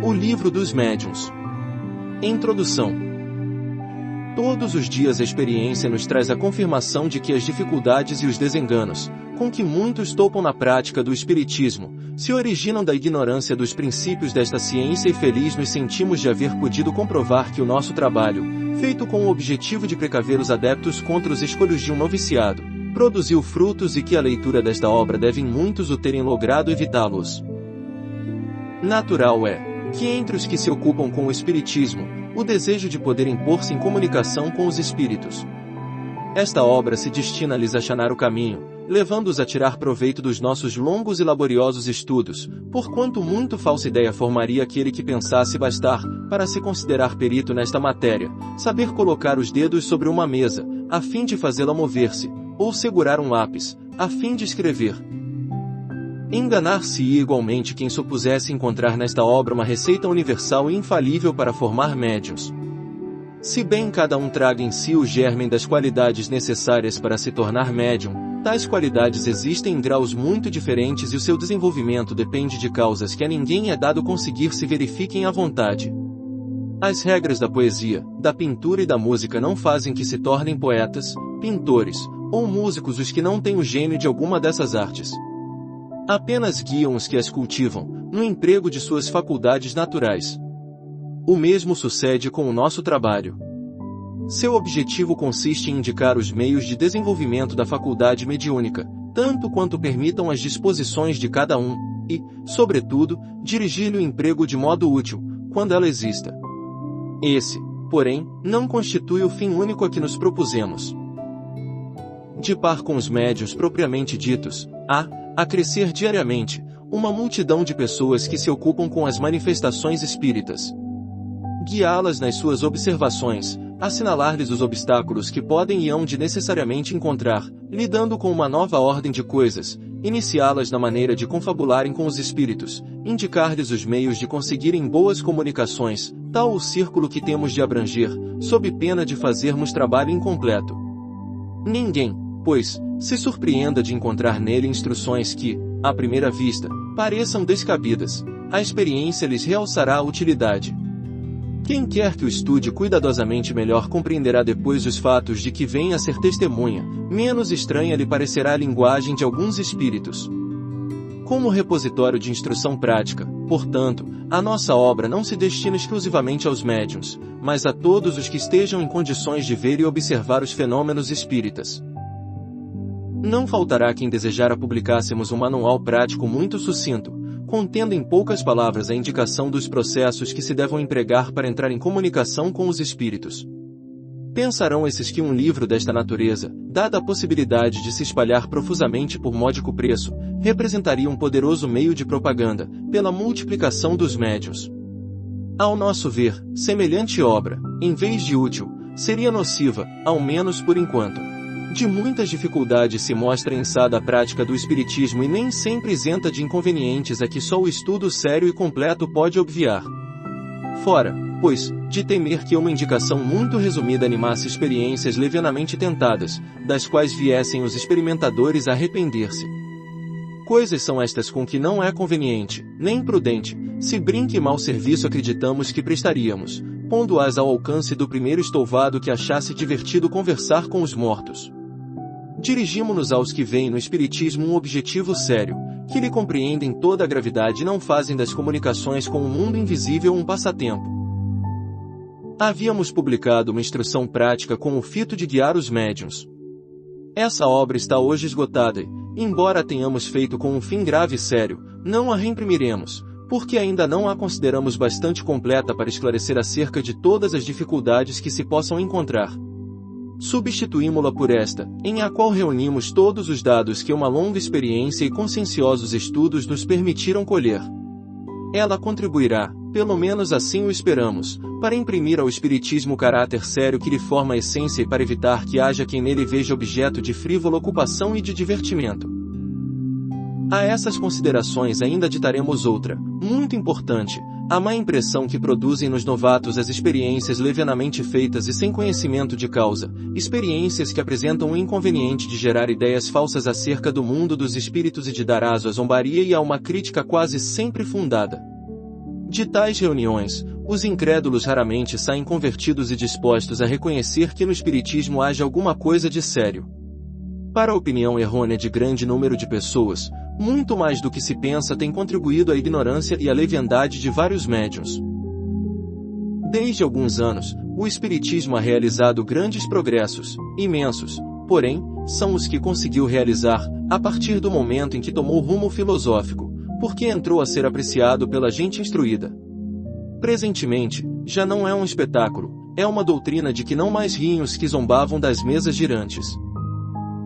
O Livro dos Médiuns. Introdução. Todos os dias a experiência nos traz a confirmação de que as dificuldades e os desenganos, com que muitos topam na prática do espiritismo, se originam da ignorância dos princípios desta ciência, e feliz nos sentimos de haver podido comprovar que o nosso trabalho, feito com o objetivo de precaver os adeptos contra os escolhos de um noviciado, produziu frutos e que a leitura desta obra devem muitos o terem logrado evitá-los. Natural é que entre os que se ocupam com o espiritismo, o desejo de poder impor-se em comunicação com os espíritos. Esta obra se destina a lhes achanar o caminho, levando-os a tirar proveito dos nossos longos e laboriosos estudos, porquanto muito falsa ideia formaria aquele que pensasse bastar, para se considerar perito nesta matéria, saber colocar os dedos sobre uma mesa, a fim de fazê-la mover-se, ou segurar um lápis, a fim de escrever. Enganar-se-ia igualmente quem supusesse encontrar nesta obra uma receita universal e infalível para formar médiuns. Se bem cada um traga em si o germen das qualidades necessárias para se tornar médium, tais qualidades existem em graus muito diferentes e o seu desenvolvimento depende de causas que a ninguém é dado conseguir se verifiquem à vontade. As regras da poesia, da pintura e da música não fazem que se tornem poetas, pintores, ou músicos os que não têm o gênio de alguma dessas artes. Apenas guiam os que as cultivam, no emprego de suas faculdades naturais. O mesmo sucede com o nosso trabalho. Seu objetivo consiste em indicar os meios de desenvolvimento da faculdade mediúnica, tanto quanto permitam as disposições de cada um, e, sobretudo, dirigir-lhe o emprego de modo útil, quando ela exista. Esse, porém, não constitui o fim único a que nos propusemos. De par com os médiuns propriamente ditos, há, a crescer diariamente, uma multidão de pessoas que se ocupam com as manifestações espíritas. Guiá-las nas suas observações, assinalar-lhes os obstáculos que podem e hão de necessariamente encontrar, lidando com uma nova ordem de coisas, iniciá-las na maneira de confabularem com os espíritos, indicar-lhes os meios de conseguirem boas comunicações, tal o círculo que temos de abranger, sob pena de fazermos trabalho incompleto. Ninguém, pois, se surpreenda de encontrar nele instruções que, à primeira vista, pareçam descabidas. A experiência lhes realçará a utilidade. Quem quer que o estude cuidadosamente melhor compreenderá depois os fatos de que vem a ser testemunha, menos estranha lhe parecerá a linguagem de alguns espíritos. Como repositório de instrução prática, portanto, a nossa obra não se destina exclusivamente aos médiuns, mas a todos os que estejam em condições de ver e observar os fenômenos espíritas. Não faltará quem desejar publicássemos um manual prático muito sucinto, contendo em poucas palavras a indicação dos processos que se devem empregar para entrar em comunicação com os espíritos. Pensarão esses que um livro desta natureza, dada a possibilidade de se espalhar profusamente por módico preço, representaria um poderoso meio de propaganda, pela multiplicação dos médiuns. Ao nosso ver, semelhante obra, em vez de útil, seria nociva, ao menos por enquanto. De muitas dificuldades se mostra ensada a prática do espiritismo e nem sempre isenta de inconvenientes a que só o estudo sério e completo pode obviar. Fora, pois, de temer que uma indicação muito resumida animasse experiências levianamente tentadas, das quais viessem os experimentadores a arrepender-se. Coisas são estas com que não é conveniente, nem prudente, se brinque e mau serviço acreditamos que prestaríamos, pondo-as ao alcance do primeiro estouvado que achasse divertido conversar com os mortos. Dirigimo-nos aos que veem no espiritismo um objetivo sério, que lhe compreendem toda a gravidade e não fazem das comunicações com o mundo invisível um passatempo. Havíamos publicado uma instrução prática com o fito de guiar os médiuns. Essa obra está hoje esgotada e, embora a tenhamos feito com um fim grave e sério, não a reimprimiremos, porque ainda não a consideramos bastante completa para esclarecer acerca de todas as dificuldades que se possam encontrar. Substituímo-la por esta, em a qual reunimos todos os dados que uma longa experiência e conscienciosos estudos nos permitiram colher. Ela contribuirá, pelo menos assim o esperamos, para imprimir ao espiritismo o caráter sério que lhe forma a essência e para evitar que haja quem nele veja objeto de frívola ocupação e de divertimento. A essas considerações ainda aditaremos outra, muito importante, a má impressão que produzem nos novatos as experiências levianamente feitas e sem conhecimento de causa, experiências que apresentam o inconveniente de gerar ideias falsas acerca do mundo dos espíritos e de dar aso à zombaria e a uma crítica quase sempre fundada. De tais reuniões, os incrédulos raramente saem convertidos e dispostos a reconhecer que no espiritismo haja alguma coisa de sério. Para a opinião errônea de grande número de pessoas, muito mais do que se pensa tem contribuído a ignorância e a leviandade de vários médiuns. Desde alguns anos, o espiritismo ha realizado grandes progressos, imensos, porém, são os que conseguiu realizar, a partir do momento em que tomou rumo filosófico, porque entrou a ser apreciado pela gente instruída. Presentemente, já não é um espetáculo, é uma doutrina de que não mais riem os que zombavam das mesas girantes.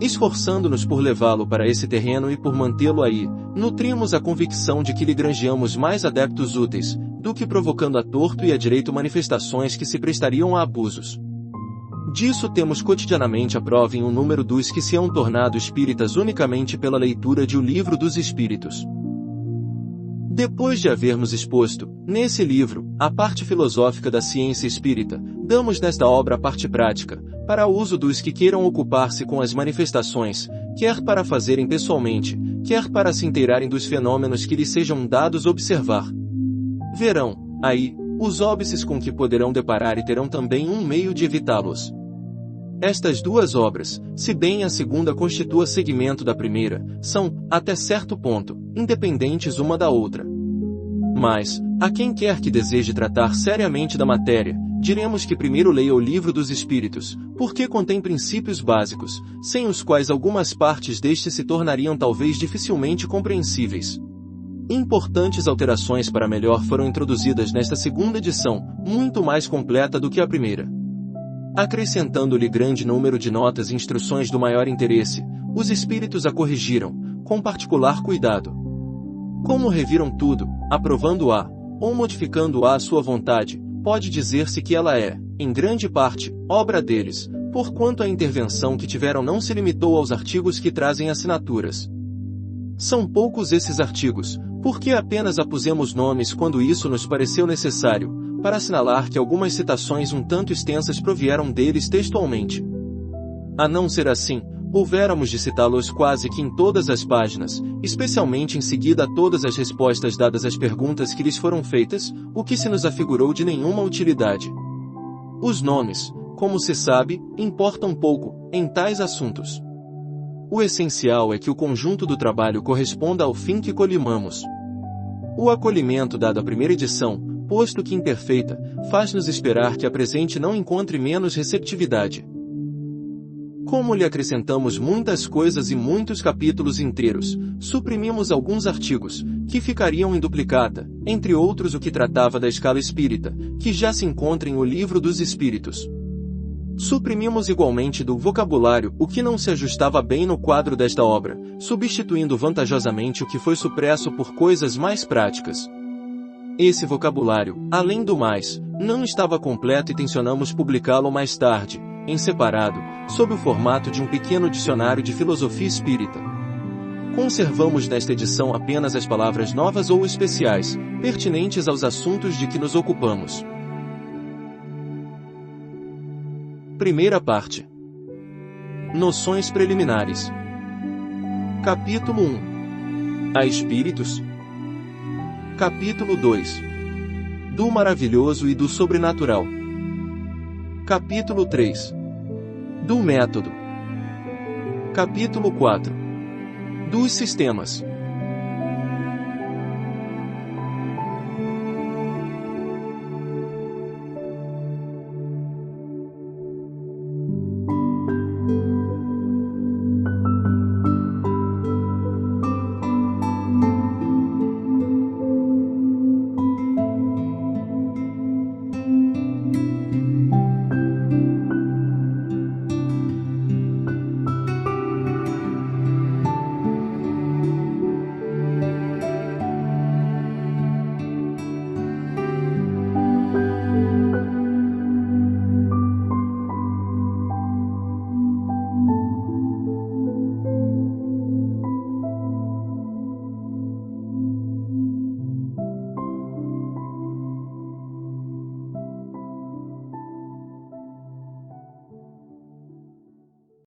Esforçando-nos por levá-lo para esse terreno e por mantê-lo aí, nutrimos a convicção de que lhe granjeamos mais adeptos úteis, do que provocando a torto e a direito manifestações que se prestariam a abusos. Disso temos cotidianamente a prova em um número dos que se hão tornado espíritas unicamente pela leitura de O Livro dos Espíritos. Depois de havermos exposto, nesse livro, a parte filosófica da ciência espírita, damos nesta obra a parte prática, para uso dos que queiram ocupar-se com as manifestações, quer para fazerem pessoalmente, quer para se inteirarem dos fenômenos que lhes sejam dados observar. Verão, aí, os óbices com que poderão deparar e terão também um meio de evitá-los. Estas duas obras, se bem a segunda constitua segmento da primeira, são, até certo ponto, independentes uma da outra. Mas, a quem quer que deseje tratar seriamente da matéria, diremos que primeiro leia o Livro dos Espíritos, porque contém princípios básicos, sem os quais algumas partes deste se tornariam talvez dificilmente compreensíveis. Importantes alterações para melhor foram introduzidas nesta segunda edição, muito mais completa do que a primeira. Acrescentando-lhe grande número de notas e instruções do maior interesse, os espíritos a corrigiram, com particular cuidado. Como reviram tudo, aprovando-a, ou modificando-a à sua vontade, pode dizer-se que ela é, em grande parte, obra deles, porquanto a intervenção que tiveram não se limitou aos artigos que trazem assinaturas. São poucos esses artigos, porque apenas apusemos nomes quando isso nos pareceu necessário, para assinalar que algumas citações um tanto extensas provieram deles textualmente. A não ser assim, houvéramos de citá-los quase que em todas as páginas, especialmente em seguida a todas as respostas dadas às perguntas que lhes foram feitas, o que se nos afigurou de nenhuma utilidade. Os nomes, como se sabe, importam pouco, em tais assuntos. O essencial é que o conjunto do trabalho corresponda ao fim que colimamos. O acolhimento dado à primeira edição, posto que imperfeita, faz-nos esperar que a presente não encontre menos receptividade. Como lhe acrescentamos muitas coisas e muitos capítulos inteiros, suprimimos alguns artigos, que ficariam em duplicata, entre outros o que tratava da escala espírita, que já se encontra em O Livro dos Espíritos. Suprimimos igualmente do vocabulário o que não se ajustava bem no quadro desta obra, substituindo vantajosamente o que foi supresso por coisas mais práticas. Esse vocabulário, além do mais, não estava completo e tencionamos publicá-lo mais tarde, em separado, sob o formato de um pequeno dicionário de filosofia espírita. Conservamos nesta edição apenas as palavras novas ou especiais, pertinentes aos assuntos de que nos ocupamos. Primeira parte. Noções preliminares. Capítulo 1. A Espíritos. Capítulo 2. Do maravilhoso e do sobrenatural. Capítulo 3. Do método. Capítulo 4. Dos sistemas.